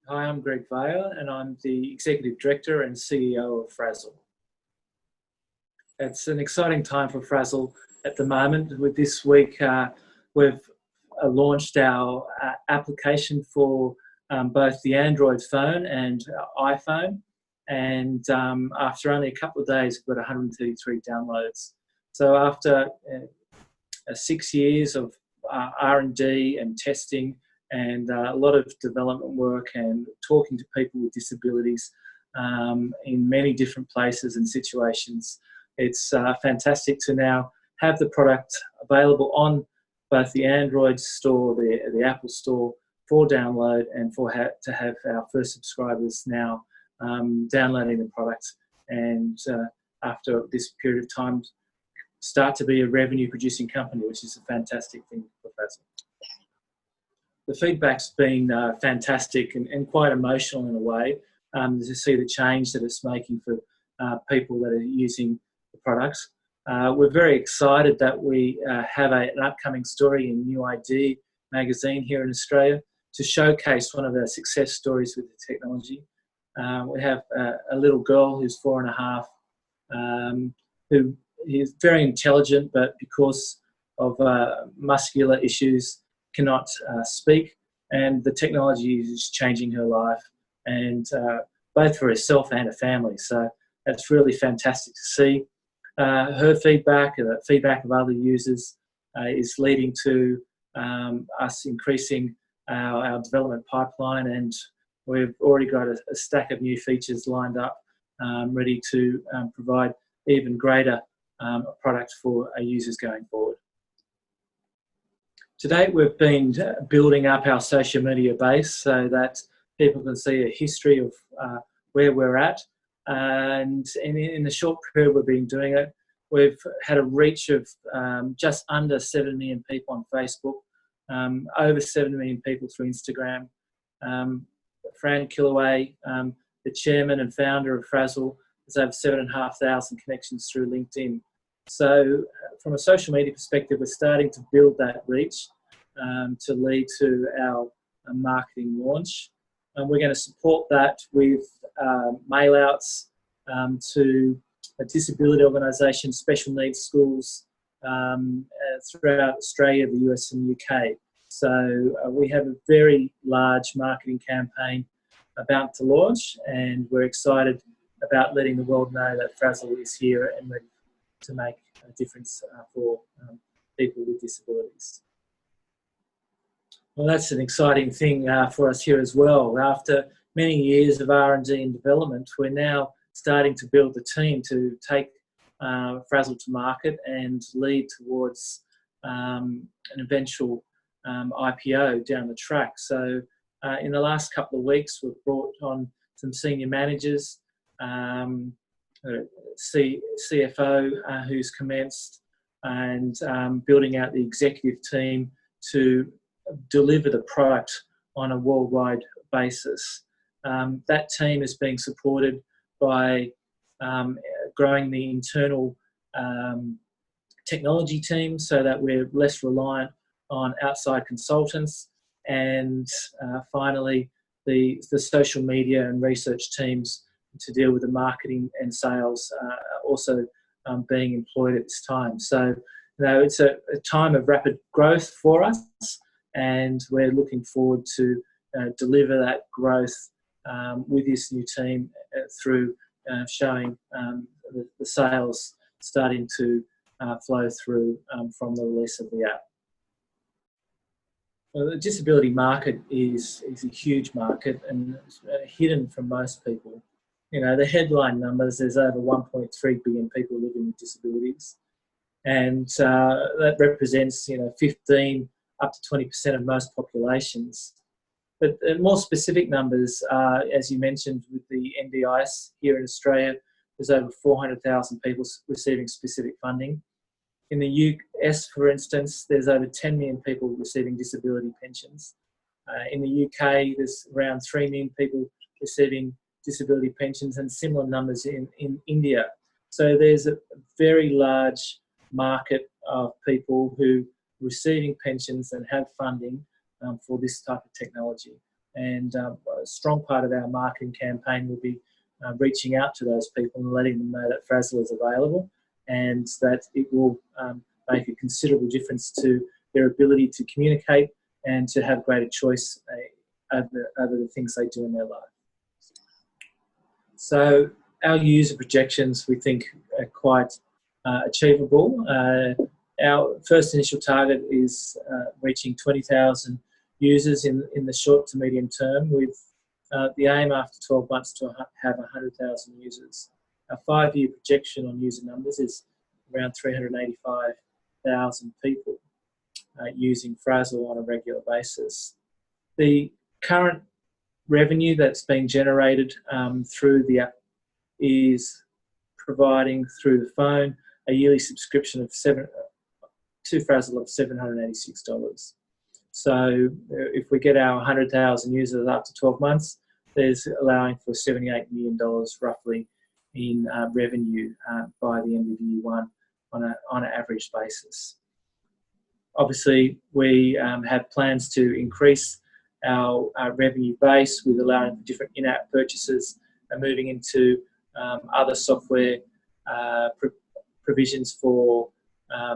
Hi, I'm Greg Vale, and I'm the Executive Director and CEO of Frasil. It's an exciting time for Frasil at the moment. With this week, we've launched our application for both the Android phone and iPhone, and after only a couple of days, we've got 133 downloads. So after 6 years of R&D and testing, and a lot of development work and talking to people with disabilities in many different places and situations. It's fantastic to now have the product available on both the Android store, the Apple store for download, and to have our first subscribers now downloading the product, and after this period of time start to be a revenue producing company, which is a fantastic thing for Frasil. The feedback's been fantastic and quite emotional in a way, to see the change that it's making for people that are using the products. We're very excited that we have an upcoming story in New ID magazine here in Australia to showcase one of our success stories with the technology. We have a little girl who's 4.5, who is very intelligent, but because of muscular issues, cannot speak, and the technology is changing her life, and both for herself and her family. So that's really fantastic to see. Her feedback, the feedback of other users, is leading to us increasing our development pipeline, and we've already got a stack of new features lined up, ready to provide even greater product for our users going forward. To date, we've been building up our social media base so that people can see a history of where we're at. And in the short period we've been doing it, we've had a reach of just under 7 million people on Facebook, over 7 million people through Instagram. Fran Killaway, the chairman and founder of Frasil, has over 7,500 connections through LinkedIn. So from a social media perspective, we're starting to build that reach to lead to our marketing launch. And we're going to support that with mail outs to disability organisations, special needs schools throughout Australia, the US and UK. So we have a very large marketing campaign about to launch, and we're excited about letting the world know that Frasil is here and ready to make a difference for people with disabilities. Well, that's an exciting thing for us here as well. After many years of R&D and development, we're now starting to build the team to take Frasil to market and lead towards an eventual IPO down the track. So in the last couple of weeks, we've brought on some senior managers, CFO who's commenced, and building out the executive team to deliver the product on a worldwide basis. That team is being supported by growing the internal technology team so that we're less reliant on outside consultants, and finally the social media and research teams to deal with the marketing and sales also being employed at this time. So it's a time of rapid growth for us, and we're looking forward to deliver that growth with this new team through showing the sales starting to flow through from the release of the app. Well, the disability market is a huge market and hidden from most people. You know, the headline numbers, there's over 1.3 billion people living with disabilities, and that represents 15 up to 20% of most populations. But more specific numbers, as you mentioned, with the NDIS here in Australia, there's over 400,000 people receiving specific funding. In the US, for instance, there's over 10 million people receiving disability pensions. In the UK, there's around 3 million people receiving disability pensions, and similar numbers in India. So there's a very large market of people who are receiving pensions and have funding for this type of technology. And a strong part of our marketing campaign will be reaching out to those people and letting them know that Frasil is available, and that it will make a considerable difference to their ability to communicate and to have greater choice over the things they do in their life. So our user projections, we think, are quite achievable. Our first initial target is reaching 20,000 users in the short to medium term, with the aim after 12 months to have 100,000 users. Our 5-year projection on user numbers is around 385,000 people using Frasil on a regular basis. The current revenue that's being generated through the app is providing, through the phone, a yearly subscription of to Frasil of $786. So if we get our 100,000 users after 12 months, there's allowing for $78 million roughly in revenue by the end of year one on an average basis. Obviously, we have plans to increase our revenue base with allowing for different in-app purchases and moving into other software provisions for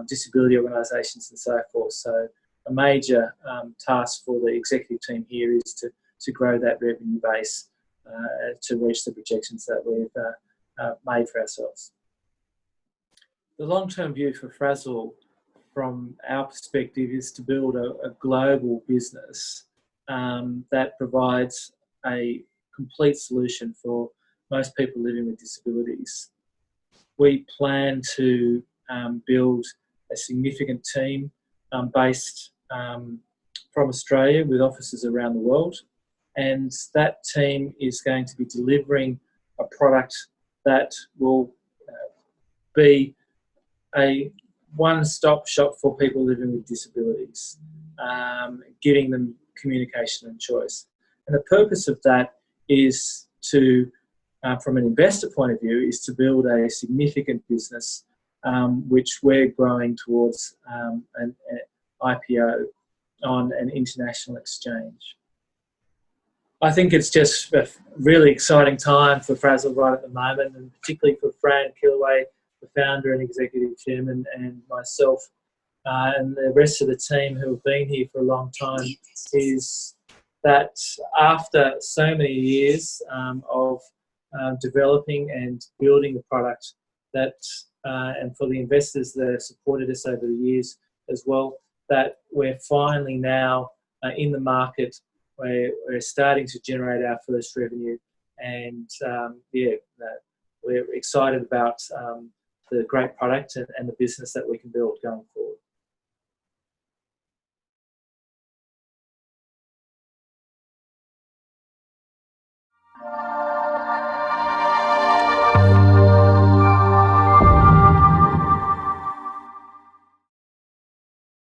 disability organisations and so forth. So a major task for the executive team here is to grow that revenue base to reach the projections that we've made for ourselves. The long-term view for Frasil, from our perspective, is to build a global business that provides a complete solution for most people living with disabilities. We plan to build a significant team based from Australia with offices around the world, and that team is going to be delivering a product that will be a one-stop shop for people living with disabilities, giving them communication and choice. And the purpose of that is to, from an investor point of view, is to build a significant business which we're growing towards an IPO on an international exchange. I think it's just a really exciting time for Frasil right at the moment, and particularly for Fran Killaway, the founder and executive chairman, and myself and the rest of the team who have been here for a long time, is that after so many years of developing and building the product, that and for the investors that have supported us over the years as well, that we're finally now in the market. We're starting to generate our first revenue, and we're excited about the great product and the business that we can build going forward.